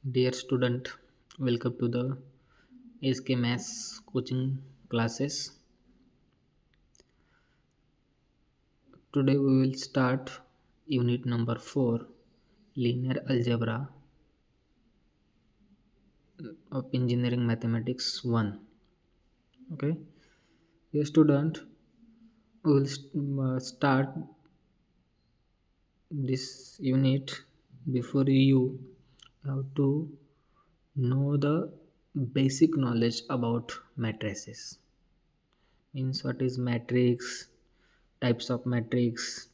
Dear student, welcome to the SK Maths coaching classes. Today we will start unit number 4, linear algebra of engineering mathematics 1. Okay, dear student, we will start this unit. Before you have to know the basic knowledge about matrices. Means what is matrix, types of matrix,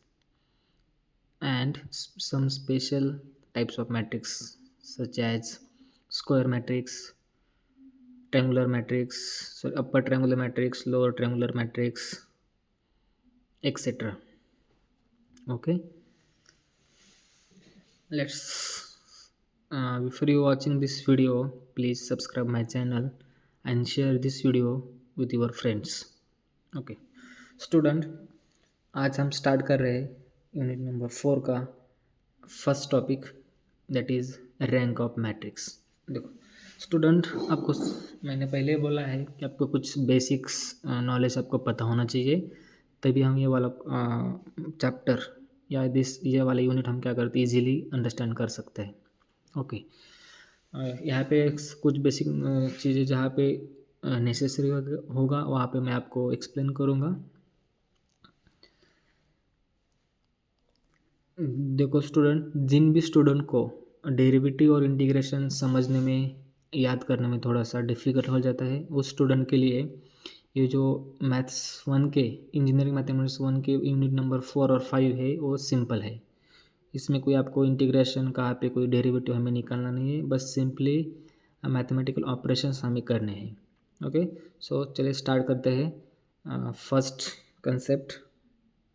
and some special types of matrix such as square matrix, triangular matrix, so upper triangular matrix, lower triangular matrix, etc. Okay, let's before you watching this video, please subscribe my channel and share this video with your friends. Okay, student, आज हम start कर रहे हैं unit number 4 का first topic, that is rank of matrix. देखो student, आपको मैंने पहले बोला है कि आपको कुछ बेसिक्स नॉलेज आपको पता होना चाहिए, तभी हम ये वाला चैप्टर या ये वाला यूनिट हम क्या करते हैं, इजीली अंडरस्टैंड कर सकते हैं। ओके, यहाँ पे कुछ बेसिक चीज़ें जहाँ पे नेसेसरी होगा वहाँ पे मैं आपको एक्सप्लेन करूँगा। देखो स्टूडेंट, जिन भी स्टूडेंट को डेरिवेटिव और इंटीग्रेशन समझने में, याद करने में थोड़ा सा डिफ़िकल्ट हो जाता है, उस स्टूडेंट के लिए ये जो मैथ्स 1 के इंजीनियरिंग मैथमेटिक्स 1 के यूनिट नंबर 4 और 5 है वो सिंपल है। इसमें कोई आपको इंटीग्रेशन कहाँ पे कोई डेरिवेटिव हमें निकालना नहीं है, बस सिंपली मैथमेटिकल ऑपरेशंस हमें करने हैं। ओके, सो चलिए स्टार्ट करते हैं। First concept,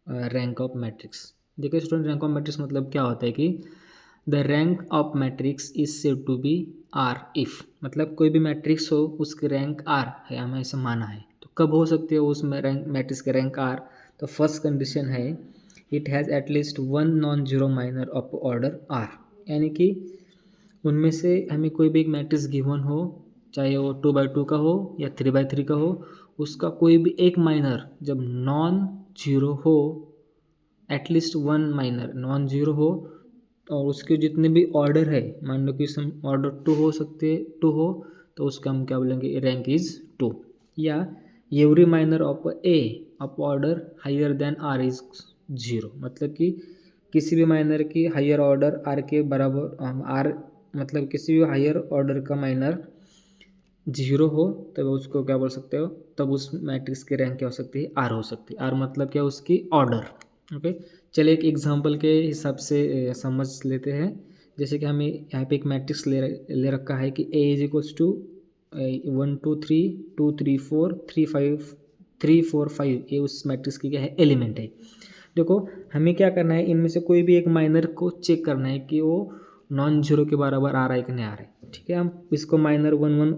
rank of matrix. देखिए स्टूडेंट, रैंक ऑफ मैट्रिक्स मतलब क्या होता है कि the rank of matrix is said to be r if, मतलब कोई भी मैट्रिक्स हो उसकी रैंक आर है, हमें ऐसा माना है। तो कब हो सकती है उस रैंक मैट्रिक्स की रैंक आर? तो फर्स्ट कंडीशन है it has at least one non zero minor of order r, यानी कि उनमें से हमें कोई भी एक मैट्रिक्स गिवन हो, चाहे वो 2/2 का हो या 3/3 का हो, उसका कोई भी एक माइनर जब नॉन जीरो हो, at least one minor non zero हो, और उसके जितने भी ऑर्डर है, मान लो कि सम ऑर्डर 2 हो सकते, 2 हो, तो उसका हम क्या बोलेंगे, रैंक इज़ 2। या every minor of A of order higher than r is 0, मतलब कि किसी भी माइनर की हायर ऑर्डर आर के बराबर, आर मतलब किसी भी हायर ऑर्डर का माइनर 0 हो, तब उसको क्या बोल सकते हो, तब उस मैट्रिक्स की रैंक क्या हो सकती है, आर हो सकती है। आर मतलब क्या, उसकी ऑर्डर। ओके, चलिए एक एग्जांपल के हिसाब से समझ लेते हैं। जैसे कि हमें यहाँ पे एक मैट्रिक्स ले रखा है कि ए इज इक्वल्स टू 1 2 3 2 3 4 3 5 3 4 5, ये उस मैट्रिक्स की क्या है, एलिमेंट है। देखो हमें क्या करना है, इनमें से कोई भी एक माइनर को चेक करना है कि वो नॉन जीरो के बराबर आ रहा है कि नहीं आ रहा है। ठीक है, हम इसको माइनर 1 1,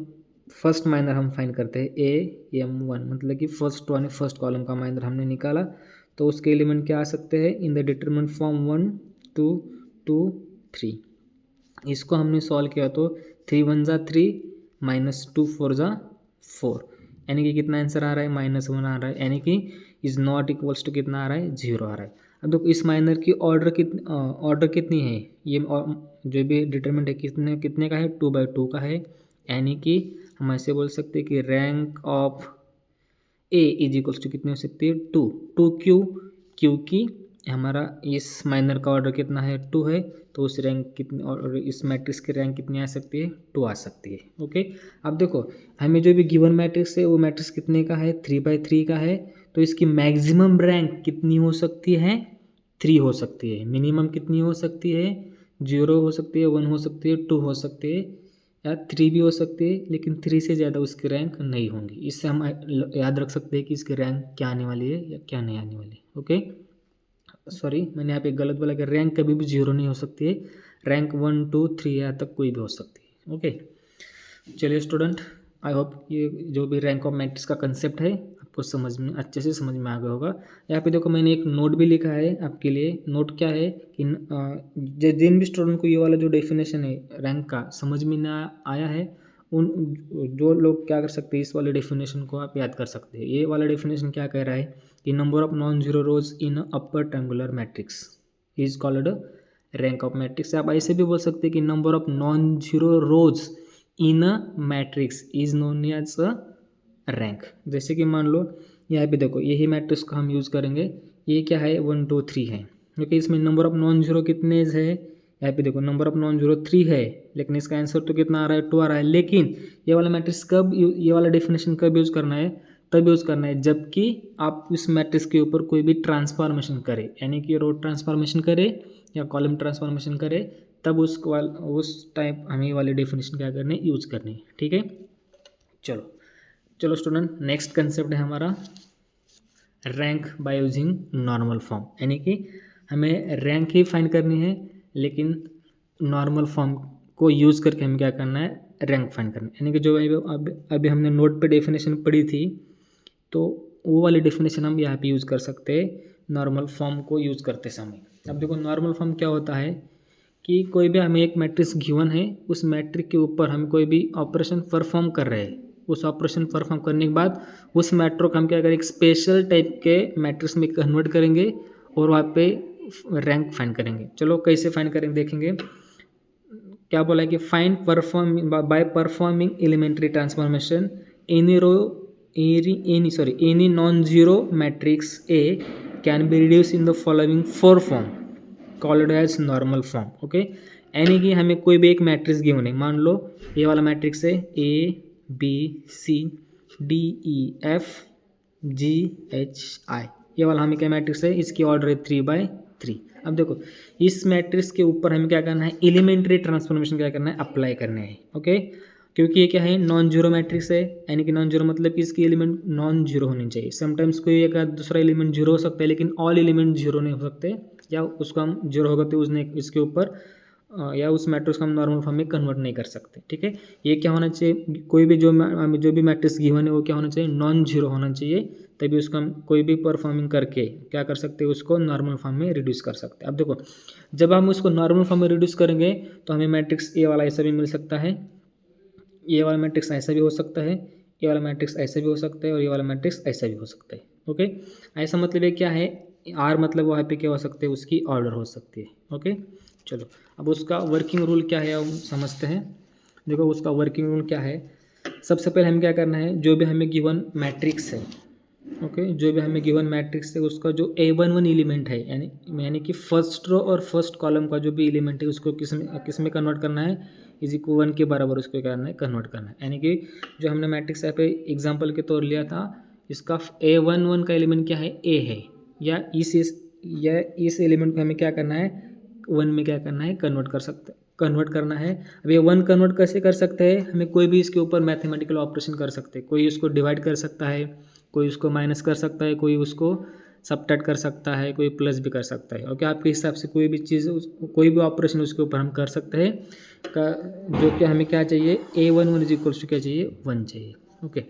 फर्स्ट माइनर हम फाइंड करते हैं AM1, मतलब कि फर्स्ट कॉलम का माइनर हमने निकाला, तो उसके एलिमेंट क्या आ सकते हैं इन द डिटरमिनेंट फॉर्म 1 2 2 3। इसको हमने सॉल्व किया तो 3 1 जा 3 -2 4 जा 4, यानी कि कितना आंसर आ रहा है, -1 आ रहा है, यानी कि इज़ नॉट इक्वल्स टू कितना आ रहा है, 0 आ रहा है। अब देखो इस माइनर की ऑर्डर कितनी है, ये जो भी डिटरमिनेंट है कितने कितने का है, 2/2 का है, यानी कि हम ऐसे बोल सकते हैं कि rank of A is equals to कितनी हो सकती है, 2। 2 क्यों? क्योंकि हमारा इस माइनर का ऑर्डर कितना है, 2 है, तो उस रैंक कितनी, और इस मैट्रिक्स की रैंक कितनी आ सकती है, 2 आ सकती है। ओके, अब देखो हमें जो भी गिवन मैट्रिक्स है वो मैट्रिक्स कितने का है, 3/3 का है, तो इसकी मैक्सिमम रैंक कितनी हो सकती है, 3 हो सकती है। मिनिमम कितनी हो सकती है, 0 हो सकती है, 1 हो सकती है, 2 हो सकती है, या 3 भी हो सकती है, लेकिन 3 से ज़्यादा उसकी रैंक नहीं होंगी। इससे हम याद रख सकते हैं कि इसकी रैंक क्या आने वाली है या क्या नहीं आने वाली। ओके, सॉरी मैंने यहाँ पे गलत बोला कि रैंक कभी भी 0 नहीं हो सकती है, रैंक 1 2 3 यहाँ तक कोई भी हो सकती है। ओके, चलिए स्टूडेंट, आई होप ये जो भी रैंक ऑफ मैट्रिक्स का कंसेप्ट है आपको समझ में अच्छे से समझ में आ गया होगा। यहाँ पे देखो मैंने एक नोट भी लिखा है आपके लिए। नोट क्या है कि जिन भी स्टूडेंट को ये वाला जो डेफिनेशन है रैंक का समझ में ना आया है, उन जो लोग क्या कर सकते हैं, इस वाले डेफिनेशन को आप याद कर सकते हैं। ये वाला डेफिनेशन क्या कह रहा है कि number of non zero rows in upper triangular matrix is called rank of matrix. आप ऐसे भी बोल सकते हैं कि number of non zero rows in a matrix is known as a rank. जैसे कि मान लो यहाँ पे देखो यही मैट्रिक्स को हम यूज़ करेंगे। ये क्या है 1 2 3 है, क्योंकि इसमें नंबर ऑफ नॉन जीरो कितने है, यहाँ पे देखो नंबर ऑफ नॉन जीरो 3 है, लेकिन इसका आंसर तो कितना आ रहा है 2 आ रहा है। लेकिन ये वाला मैट्रिक्स कब ये वाला डेफिनेशन कब यूज़ करना है, तब यूज़ करना है जबकि आप उस मैट्रिक्स के ऊपर कोई भी ट्रांसफॉर्मेशन करें, यानी कि रो ट्रांसफॉर्मेशन करे या कॉलम ट्रांसफॉर्मेशन करे, तब उस टाइप हमें ये वाले डेफिनेशन क्या करने यूज़ करनी। ठीक है, चलो चलो स्टूडेंट, नेक्स्ट कंसेप्ट है हमारा rank by using normal form, यानी कि हमें रैंक ही फाइंड करनी है, लेकिन नॉर्मल फॉर्म को यूज़ करके हमें क्या करना है, रैंक फाइंड करना है। यानी कि जो अभी हमने नोट पे डेफिनेशन पढ़ी थी, तो वो वाली डेफिनेशन हम यहाँ पे यूज़ कर सकते हैं नॉर्मल फॉर्म को यूज़ करते समय। अब देखो नॉर्मल फॉर्म क्या होता है कि कोई भी हमें एक मैट्रिक्स गिवन है, उस मैट्रिक्स के ऊपर हम कोई भी ऑपरेशन परफॉर्म कर रहे हैं, उस ऑपरेशन परफॉर्म करने के बाद उस मैट्रिक्स को हम क्या करें, एक स्पेशल टाइप के मैट्रिक्स में कन्वर्ट करेंगे और वहाँ पे रैंक फाइंड करेंगे। चलो कैसे फाइंड करेंगे देखेंगे। क्या बोला है कि find by performing elementary transformation any non zero matrix A can be reduce in the following 4 form called as normal form. Okay, यानी कि हमें कोई भी एक मैट्रिक्स गिवन है, मान लो ये वाला मैट्रिक्स है ABCDEFGHI, ये वाला हमें क्या मैट्रिक्स है, इसकी ऑर्डर है 3/3। अब देखो इस मैट्रिक्स के ऊपर हमें क्या करना है, एलिमेंट्री ट्रांसफॉर्मेशन क्या करना है, अप्लाई करना है। ओके, क्योंकि ये क्या है नॉन जीरो मैट्रिक्स है, यानी कि नॉन जीरो मतलब कि इसकी एलिमेंट नॉन जीरो होनी चाहिए। समटाइम्स कोई एक दूसरा एलिमेंट जीरो हो सकता है, लेकिन ऑल एलिमेंट जीरो नहीं हो सकते, या उसको हम जीरो होगा तो उसने इसके ऊपर या उस मैट्रिक्स को हम नॉर्मल फॉर्म में कन्वर्ट नहीं कर सकते। ठीक है, ये क्या होना चाहिए, कोई भी जो भी मैट्रिक्स गिवन है वो क्या होना चाहिए, नॉन जीरो होना चाहिए, तभी उसको हम कोई भी परफॉर्मिंग करके क्या कर सकते हैं, उसको नॉर्मल फॉर्म में रिड्यूस कर सकते हैं। अब देखो जब हम उसको नॉर्मल फॉर्म में रिड्यूस करेंगे तो हमें मैट्रिक्स ए वाला ऐसा भी मिल सकता है, ये वाला मैट्रिक्स ऐसा भी हो सकता है, ये वाला मैट्रिक्स ऐसा भी हो सकता है, और ये वाला मैट्रिक्स ऐसा भी हो सकता है। ओके, ऐसा मतलब ये क्या है, आर मतलब वहाँ पे क्या हो सकते हैं, उसकी ऑर्डर हो सकती है। ओके, चलो अब उसका वर्किंग रूल क्या है हम समझते हैं। देखो उसका वर्किंग रूल क्या है, सबसे पहले हमें क्या करना है, जो भी हमें गिवन मैट्रिक्स है, ओके, जो भी हमें गिवन मैट्रिक्स है उसका जो A11 एलिमेंट है, यानी कि फर्स्ट रो और फर्स्ट कॉलम का जो भी एलिमेंट है उसको किस में कन्वर्ट करना है, इज इक्वल 1 के बराबर उसको क्या करना है, कन्वर्ट करना है। यानी कि जो हमने मैट्रिक्स यहाँ पे एग्जाम्पल के तौर लिया था, इसका A11 का एलिमेंट क्या है, A है, या इस एलिमेंट को हमें क्या करना है, 1 में क्या करना है, कन्वर्ट करना है। अब ये 1 कन्वर्ट कैसे कर सकते हैं, हमें कोई भी इसके ऊपर मैथमेटिकल ऑपरेशन कर सकते हैं, कोई इसको डिवाइड कर सकता है, कोई उसको माइनस कर सकता है, कोई उसको सबट्रैक्ट कर सकता है, कोई प्लस भी कर सकता है। ओके, आपके हिसाब से कोई भी चीज़ कोई भी ऑपरेशन उसके ऊपर हम कर सकते हैं, जो कि हमें क्या चाहिए, A11 इज इक्वल्स टू क्या चाहिए, 1 चाहिए। ओके,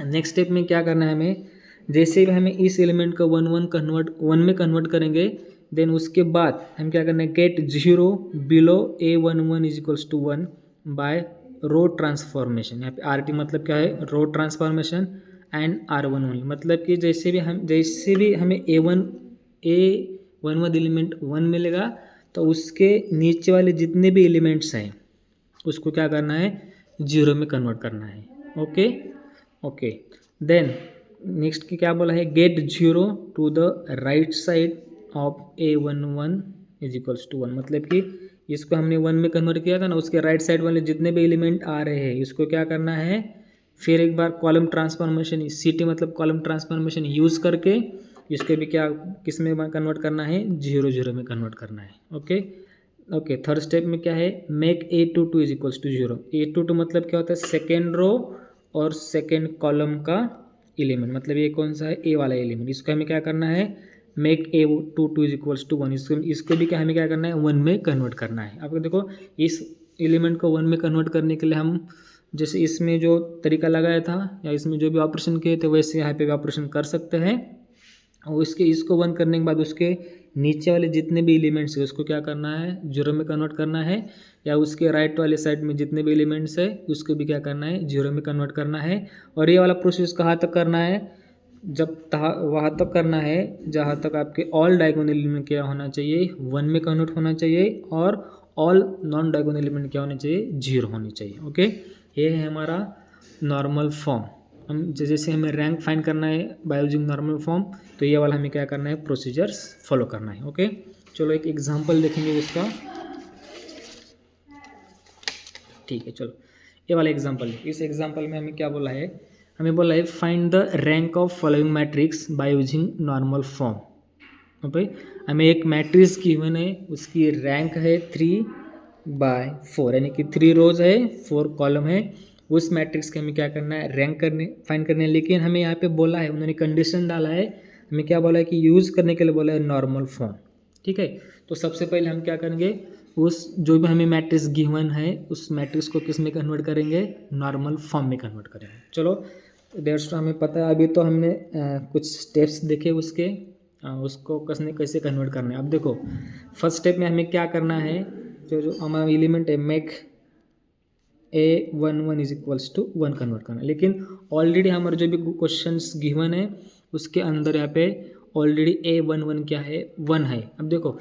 नेक्स्ट स्टेप में क्या करना है हमें, जैसे भी हमें इस एलिमेंट को 1 में कन्वर्ट करेंगे, देन उसके बाद हम क्या करना है, get 0 below A11 is equals to 1 by row transformation. यहाँ पे RT मतलब क्या है, रो ट्रांसफॉर्मेशन, एंड R1 ओनली, मतलब कि जैसे भी हमें A11 एलिमेंट 1 मिलेगा, तो उसके नीचे वाले जितने भी एलिमेंट्स हैं उसको क्या करना है, 0 में कन्वर्ट करना है। ओके ओके, देन नेक्स्ट की क्या बोला है, get 0 to the right side of A11 is equals to 1, मतलब कि इसको हमने 1 में कन्वर्ट किया था ना, उसके राइट साइड वाले जितने भी एलिमेंट आ रहे हैं इसको क्या करना है, फिर एक बार कॉलम ट्रांसफॉर्मेशन CT मतलब कॉलम ट्रांसफॉर्मेशन यूज़ करके इसको भी क्या किस में कन्वर्ट करना है, 0 में कन्वर्ट करना है। ओके ओके, थर्ड स्टेप में क्या है, make A22 is equals to 0। A22 मतलब क्या होता है, सेकेंड रो और सेकेंड कॉलम का एलिमेंट, मतलब ये कौन सा है, ए वाला एलिमेंट, इसको हमें क्या करना है, make A22 is equals to 1, इसको भी क्या हमें क्या करना है, 1 में कन्वर्ट करना है। अब देखो इस एलिमेंट को 1 में कन्वर्ट करने के लिए हम जैसे इसमें जो तरीका लगाया था या इसमें जो भी ऑपरेशन किए थे वैसे यहाँ पे भी ऑपरेशन कर सकते हैं। और इसको 1 करने के बाद उसके नीचे वाले जितने भी एलिमेंट्स है उसको क्या करना है, जीरो में कन्वर्ट करना है, या उसके राइट वाले साइड में जितने भी एलिमेंट्स है उसको भी क्या करना है, जीरो में कन्वर्ट करना है। और ये वाला प्रोसेस कहाँ तक करना है, वहाँ तक करना है जहाँ तक आपके ऑल डायगोनल एलिमेंट क्या होना चाहिए, 1 में कन्वर्ट होना चाहिए, और ऑल नॉन डायगोनल एलिमेंट क्या होने चाहिए, 0 होनी चाहिए। ओके, ये है हमारा नॉर्मल फॉर्म। हम जैसे हमें रैंक फाइंड करना है बाय यूजिंग नॉर्मल फॉर्म, तो ये वाला हमें क्या करना है, प्रोसीजर्स फॉलो करना है। ओके, चलो एक एग्जांपल देखेंगे उसका। ठीक है, चलो ये वाला एग्जांपल है। इस एग्जांपल में हमें क्या बोला है, हमें बोला है find the rank of following matrix by using normal form. Okay, हमें एक मैट्रिक्स गिवन है, उसकी रैंक है 3/4, यानी कि 3 रोज है 4 कॉलम है। उस मैट्रिक्स के हमें क्या करना है, रैंक करने फाइंड करने है। लेकिन हमें यहाँ पे बोला है, उन्होंने कंडीशन डाला है, हमें क्या बोला है कि यूज़ करने के लिए बोला है नॉर्मल फॉर्म। ठीक है, तो सबसे पहले हम क्या करेंगे, उस जो भी हमें मैट्रिक्स गिवन है उस मैट्रिक्स को किस में कन्वर्ट करेंगे, नॉर्मल फॉर्म में कन्वर्ट करेंगे। चलो देयर्स हमें पता है, अभी तो हमने कुछ स्टेप्स देखे उसके, उसको कैसे कन्वर्ट करना है। अब देखो फर्स्ट स्टेप में हमें क्या करना है, जो हमारा एलिमेंट है make A11 is equals to 1 convert करना है। लेकिन ऑलरेडी हमारे जो भी क्वेश्चंस गिवन है उसके अंदर यहाँ पे ऑलरेडी A11 क्या है, 1 है। अब देखो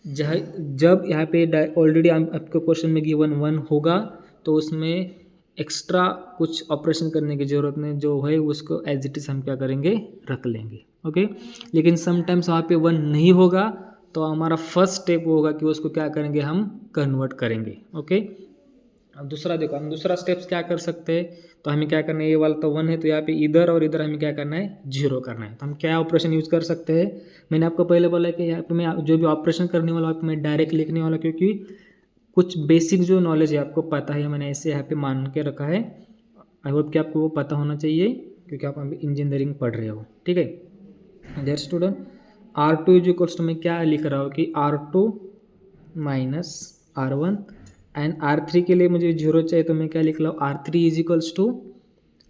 जब यहाँ पे ऑलरेडी आपके क्वेश्चन में गिवन 1 होगा तो उसमें एक्स्ट्रा कुछ ऑपरेशन करने की ज़रूरत नहीं, जो है उसको एज इट इज़ हम क्या करेंगे, रख लेंगे। ओके, लेकिन समटाइम्स वहाँ पे 1 नहीं होगा तो हमारा फर्स्ट स्टेप होगा कि उसको क्या करेंगे, हम कन्वर्ट करेंगे। ओके, अब दूसरा देखो, हम दूसरा स्टेप्स क्या कर सकते हैं, तो हमें क्या करना है, ये वाला तो 1 है तो यहाँ पे इधर और इधर हमें क्या करना है, 0 करना है। तो हम क्या ऑपरेशन यूज़ कर सकते हैं, मैंने आपको पहले बोला कि यहाँ पे मैं जो भी ऑपरेशन करने वाला हूँ मैं डायरेक्ट लिखने वाला, क्योंकि कुछ बेसिक जो नॉलेज है आपको पता है, मैंने ऐसे यहाँ पे मान के रखा है। आई होप कि आपको वो पता होना चाहिए क्योंकि आप अभी इंजीनियरिंग पढ़ रहे हो। ठीक है, there student, R2 is equals to मैं क्या लिख रहा हूँ कि R2 minus R1, and R3 के लिए मुझे 0 चाहिए तो मैं क्या लिख रहा हूँ, R3 is equals to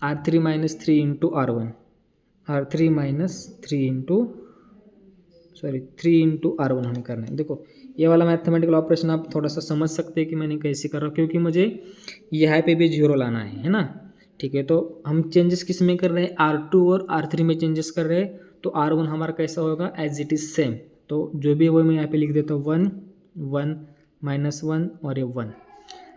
R3 minus 3 into R1, R3 minus 3 into 3 into R1 हमें करना है। देखो ये वाला मैथमेटिकल ऑपरेशन आप थोड़ा सा समझ सकते हैं कि मैंने कैसे कर रहा हूँ, क्योंकि मुझे यहाँ पे भी 0 लाना है ना। ठीक है, तो हम चेंजेस किस में कर रहे हैं, R2 और R3 में चेंजेस कर रहे हैं, तो R1 हमारा कैसा होगा, एज इट इज़ सेम। तो जो भी है वो मैं यहाँ पे लिख देता हूँ 1 1 माइनस 1 और ये 1।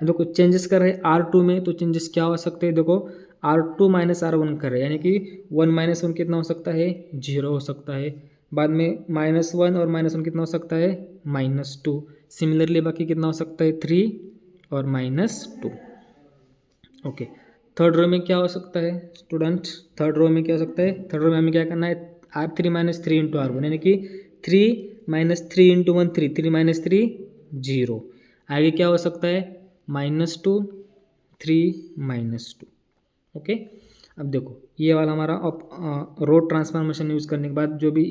देखो चेंजेस कर रहे हैं R2 में, तो चेंजेस क्या हो सकते हैं, देखो R2 माइनस R1 कर रहे हैं, यानी कि 1 माइनस 1 कितना हो सकता है, 0 हो सकता है। बाद में -1 और -1 कितना हो सकता है, -2। सिमिलरली बाकी कितना हो सकता है, 3 और -2। ओके, थर्ड रो में क्या हो सकता है स्टूडेंट, थर्ड रो में क्या हो सकता है, थर्ड रो में हमें क्या करना है, R3 माइनस 3 इंटू R1, यानी कि 3 माइनस 3 इंटू 1 3, 3 माइनस 3 0। आगे क्या हो सकता है, -2 3 -2। ओके, अब देखो ये वाला हमारा रो ट्रांसफॉर्मेशन यूज़ करने के बाद जो भी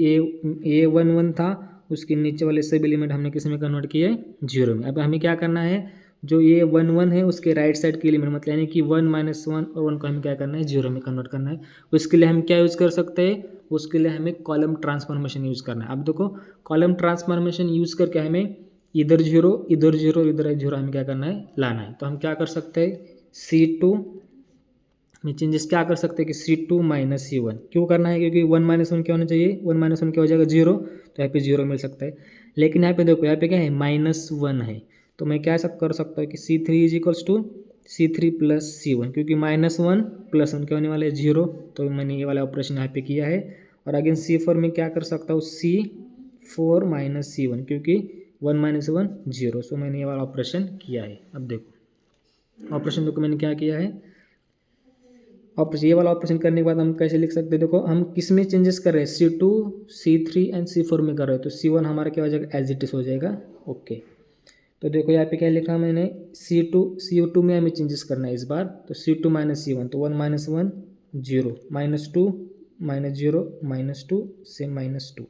A11 था उसके नीचे वाले सभी एलिमेंट हमने किस में कन्वर्ट किए, 0 में। अब हमें क्या करना है, जो A11 है उसके राइट साइड के एलिमेंट मतलब यानी कि 1 माइनस 1 और 1 को हमें क्या करना है, 0 में कन्वर्ट करना है। उसके लिए हम क्या यूज़ कर सकते हैं, उसके लिए हमें कॉलम ट्रांसफॉर्मेशन यूज़ करना है। अब देखो कॉलम ट्रांसफॉर्मेशन यूज़ करके हमें इधर 0 इधर 0 इधर 0 हमें क्या करना है, लाना है। तो हम क्या कर सकते हैं, C2 में चेंजेस क्या कर सकते हैं कि C2 माइनस C1 क्यों करना है, क्योंकि 1 माइनस 1 क्या होना चाहिए, 1 माइनस 1 क्या हो जाएगा, 0। तो यहाँ पे 0 मिल सकता है। लेकिन यहाँ पे देखो यहाँ पे क्या है, -1 है, तो मैं क्या सब कर सकता हूँ कि C3 is equals to C3 plus C1, क्योंकि -1 प्लस 1 क्या होने वाला है, 0। तो मैंने ये वाला ऑपरेशन यहाँ पे किया है। और अगेन C4 में क्या कर सकता हूँ, C4 माइनस C1, क्योंकि 1 माइनस 1 0। सो मैंने ये वाला ऑपरेशन किया है। अब देखो ऑपरेशन देखो मैंने क्या किया है, ये वाला ऑपरेशन करने के बाद हम कैसे लिख सकते हैं, देखो हम किस में चेंजेस कर रहे हैं, C2 C3 एंड C4 में कर रहे हैं, तो C1 हमारा क्या हो जाएगा, एज इट इज हो जाएगा। ओके, तो देखो यहाँ पे क्या लिखा मैंने, C2 में हमें चेंजेस करना है इस बार, तो C2 माइनस C1, तो 1 माइनस 1 0 -2 -0 -2 से -2।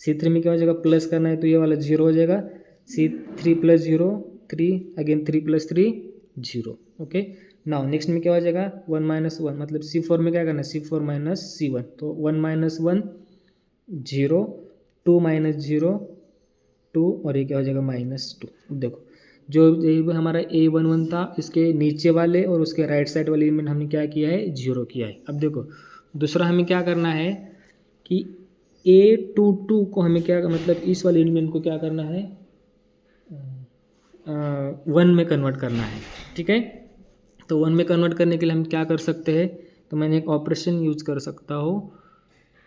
C3 में क्या हो जाएगा, प्लस करना है तो ये वाला 0 हो जाएगा, C3 plus 0 3, again 3 plus 3 0। Okay, now next में क्या हो जाएगा 1 माइनस 1, मतलब C4 में क्या करना है C4 माइनस C1, तो 1 माइनस 1 0, 2 माइनस 0 2, और ये क्या हो जाएगा -2। देखो जो ये हमारा A11 था, इसके नीचे वाले और उसके राइट साइड वाले एलिमेंट हमने क्या किया है 0 किया है। अब देखो दूसरा हमें क्या करना है कि A22 को हमें क्या मतलब इस वाले एलिमेंट को क्या करना है 1 में कन्वर्ट करना है, ठीक है। तो 1 में कन्वर्ट करने के लिए हम क्या कर सकते हैं, तो मैंने एक ऑपरेशन यूज कर सकता हूँ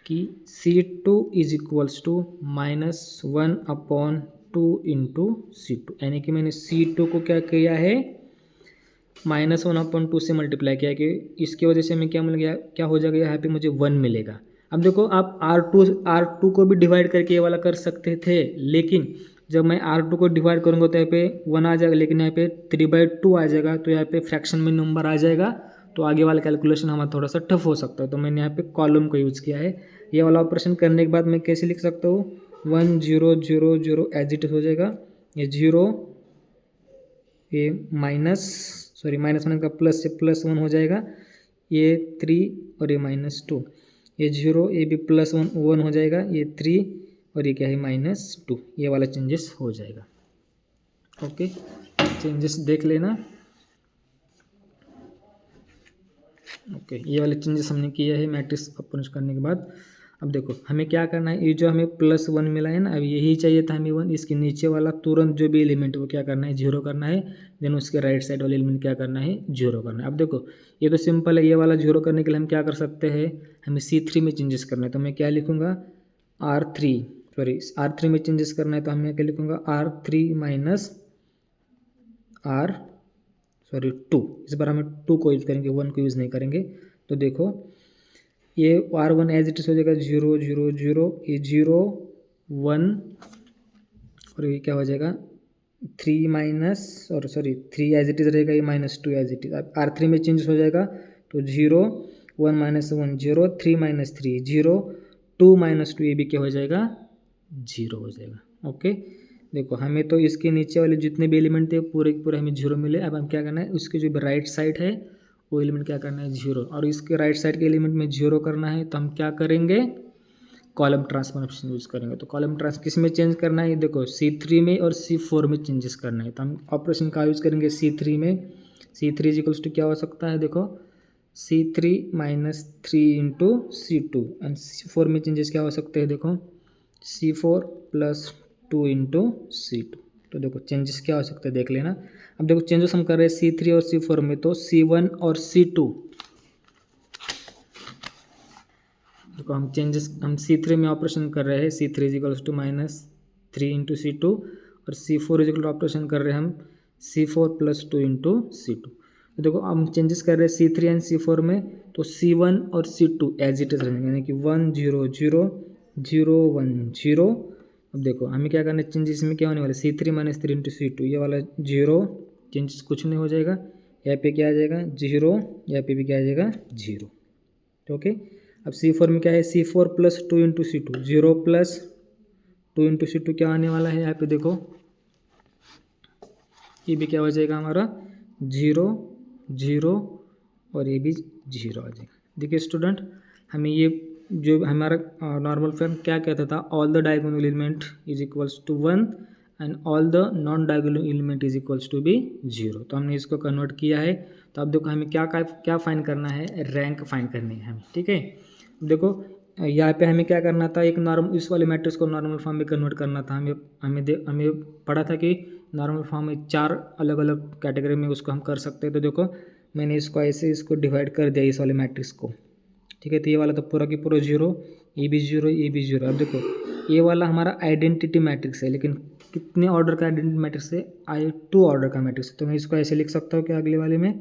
कि C2 is equals to -1/2 into C2, यानी कि मैंने C2 को क्या किया है -1/2 से मल्टीप्लाई किया कि इसकी वजह से हमें क्या मिल गया, क्या हो जाएगा यहाँ पे मुझे 1 मिलेगा। अब देखो आप R2 को भी डिवाइड करके ये वाला कर सकते थे, लेकिन जब मैं R2 को डिवाइड करूँगा तो यहाँ पे 1 आ जाएगा, लेकिन यहाँ पे 3/2 आ जाएगा, तो यहाँ पे फ्रैक्शन में नंबर आ जाएगा, तो आगे वाला कैलकुलेशन हमारा थोड़ा सा टफ हो सकता है। तो मैंने यहाँ पे कॉलम को यूज़ किया है। ये वाला ऑपरेशन करने के बाद मैं कैसे लिख सकता हूँ 1 0 0 0 एज इट हो जाएगा, ये 0 ये माइनस वन का प्लस से +1 हो जाएगा, ये 3 और ये -2, ये 0 ये भी +1 हो जाएगा, ये 3 और ये क्या है -2, ये वाला चेंजेस हो जाएगा। ओके, चेंजेस देख लेना। ओके, ये वाले चेंजेस हमने किया है मैट्रिक्स अपोज करने के बाद। अब देखो हमें क्या करना है, ये जो हमें +1 मिला है ना, अब यही चाहिए था हमें 1, इसके नीचे वाला तुरंत जो भी एलिमेंट है वो क्या करना है 0 करना है, देन उसके राइट साइड वाले एलिमेंट क्या करना है 0 करना है। अब देखो ये तो सिंपल है, ये वाला 0 करने के लिए हम क्या कर सकते हैं, हमें C3 में चेंजेस करना है, तो मैं क्या लिखूँगा R3 में चेंजेस करना है, तो हमें क्या लिखूँगा R3 माइनस R2, इस बार हमें 2 को यूज़ करेंगे, 1 को यूज़ नहीं करेंगे। तो देखो ये R1 एज इट इज हो जाएगा 0 0 0, ये 0 1 और ये क्या हो जाएगा 3 एज इट इज रहेगा, ये -2 एज इट इज। अब R3 में चेंज हो जाएगा, तो 0 1 -1 0, 3 -3 0, 2 -2 ये भी क्या हो जाएगा 0 हो जाएगा। ओके, देखो हमें तो इसके नीचे वाले जितने भी एलिमेंट थे पूरे के पूरे हमें 0 मिले। अब हम क्या करना है, उसके जो राइट साइड है वो एलिमेंट क्या करना है 0, और इसके राइट साइड के एलिमेंट में 0 करना है, तो हम क्या करेंगे कॉलम ट्रांसफॉर्मेशन यूज़ करेंगे। तो कॉलम किस में चेंज करना है, देखो C3 में और C4 में चेंजेस करना है, तो हम ऑपरेशन का यूज़ करेंगे C3 में। C3 इजिकल्स टू क्या हो सकता है, देखो C3 -3 into C2, and C4 में चेंजेस क्या हो सकते हैं, देखो C4 +2 इंटू C2। तो देखो चेंजेस क्या हो सकते हैं देख लेना। अब देखो चेंजेस हम कर रहे हैं C3 और C4 में, तो C1 और C2, देखो हम C3 में ऑपरेशन कर रहे हैं, C3 equals to -3 into C2, और C4 इजिकल ऑपरेशन कर रहे हैं हम C4 +2 इंटू C2। तो देखो हम चेंजेस कर रहे हैं C3 एंड C4 में, तो C1 और C2 एज इट इज रहेंगे, यानी कि 1 0 0 0 1 0। अब देखो हमें क्या करना है, चेंजेस में क्या होने वाला है C3 -3 इंटू C2, ये वाला 0 चेंजेस कुछ नहीं हो जाएगा, यहाँ पे क्या आ जाएगा 0, यहाँ पे भी क्या आ जाएगा 0। ओके, अब C4 में क्या है C4 +2 into C2, 0 +2 into C2 क्या आने वाला है, यहाँ पे देखो ये भी क्या हो जाएगा हमारा 0 0 और ये भी 0 आ जाएगा। देखिए स्टूडेंट, हमें ये जो हमारा नॉर्मल फॉर्म क्या कहता था, all the diagonal element is equals to 1 and all the non diagonal element is equals to भी 0। तो हमने इसको कन्वर्ट किया है। तो अब देखो हमें क्या फाइंड करना है, रैंक फाइंड करनी है हमें, ठीक है। देखो यहाँ पे हमें क्या करना था, एक नॉर्मल इस वाले मैट्रिक्स को नॉर्मल फॉर्म में कन्वर्ट करना था। हमें पढ़ा था कि नॉर्मल फॉर्म में 4 अलग अलग कैटेगरी में उसको हम कर सकते हैं। तो देखो मैंने इसको डिवाइड कर दिया इस वाले मैट्रिक्स को, ठीक है। तो ये वाला तो पूरा की पूरा 0, ये भी 0, ये भी 0। अब देखो ये वाला हमारा आइडेंटिटी मैट्रिक्स है, लेकिन कितने ऑर्डर का आइडेंटिटी मैट्रिक्स है, I2 ऑर्डर का मैट्रिक्स है। तो मैं इसको ऐसे लिख सकता हूँ कि अगले वाले में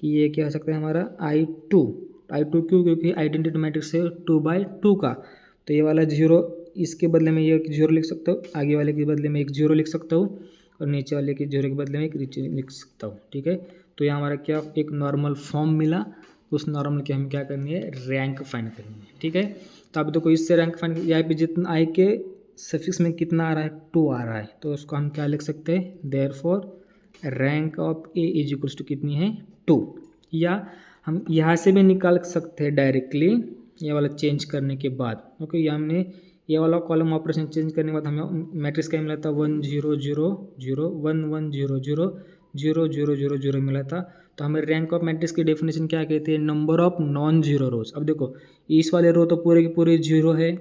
कि ये क्या हो सकता है हमारा I2 क्यों, क्योंकि आइडेंटिटी मैट्रिक्स है 2/2 का। तो ये वाला 0, इसके बदले में ये 0 लिख सकता हूँ, आगे वाले के बदले में एक 0 लिख सकता हूँ, और नीचे वाले के 0 के बदले में एक लिख सकता हूँ, ठीक है। तो ये हमारा क्या एक नॉर्मल फॉर्म मिला, उस नॉर्मल की हमें क्या करनी है, रैंक फाइंड करनी है, ठीक है। तो अब देखो इससे रैंक फाइंड, यहाँ पे जितना I के सफिक्स में कितना आ रहा है 2 आ रहा है, तो उसको हम क्या लिख सकते हैं, therefore rank of A is equals to कितनी है 2। या हम यहाँ से भी निकाल सकते हैं डायरेक्टली, ये वाला चेंज करने के बाद। ओके, ये हमने ये वाला कॉलम ऑपरेशन चेंज करने के बाद हमें मैट्रिक्स क्या मिला था, 1 0 0 0 1 1 0 0 0 0 0 0 मिला था। तो हमें रैंक ऑफ मैट्रिक्स की डेफिनेशन क्या कहते हैं, नंबर ऑफ नॉन जीरो रोज। अब देखो इस वाले रो तो पूरे की पूरे जीरो है,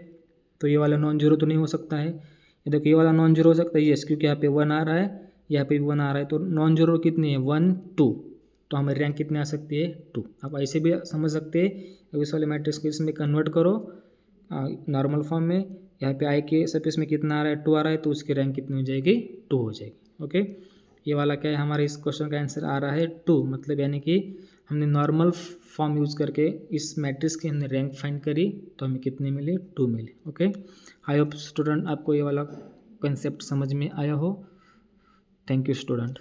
तो ये वाला नॉन जीरो तो नहीं हो सकता है। ये देखो ये वाला नॉन जीरो हो सकता है, यस, क्योंकि यहाँ पे 1 आ रहा है, यहाँ पे भी 1 आ रहा है, तो नॉन जीरो कितनी है, 1 2। तो हमें रैंक कितनी आ सकती है, 2। आप ऐसे भी समझ सकते हैं। अब इस वाले मैट्रिक्स को इसमें कन्वर्ट करो नॉर्मल फॉर्म में, यहाँ पे आई के स्पेस में कितना आ रहा है, 2 आ रहा है, तो उसकी रैंक कितनी हो जाएगी, 2 हो जाएगी। ओके, ये वाला क्या है, हमारे इस क्वेश्चन का आंसर आ रहा है 2। मतलब यानी कि हमने नॉर्मल फॉर्म यूज़ करके इस मैट्रिक्स की हमने रैंक फाइंड करी, तो हमें कितने मिले, 2 मिले। ओके, आई होप स्टूडेंट आपको ये वाला कंसेप्ट समझ में आया हो। Thank you student.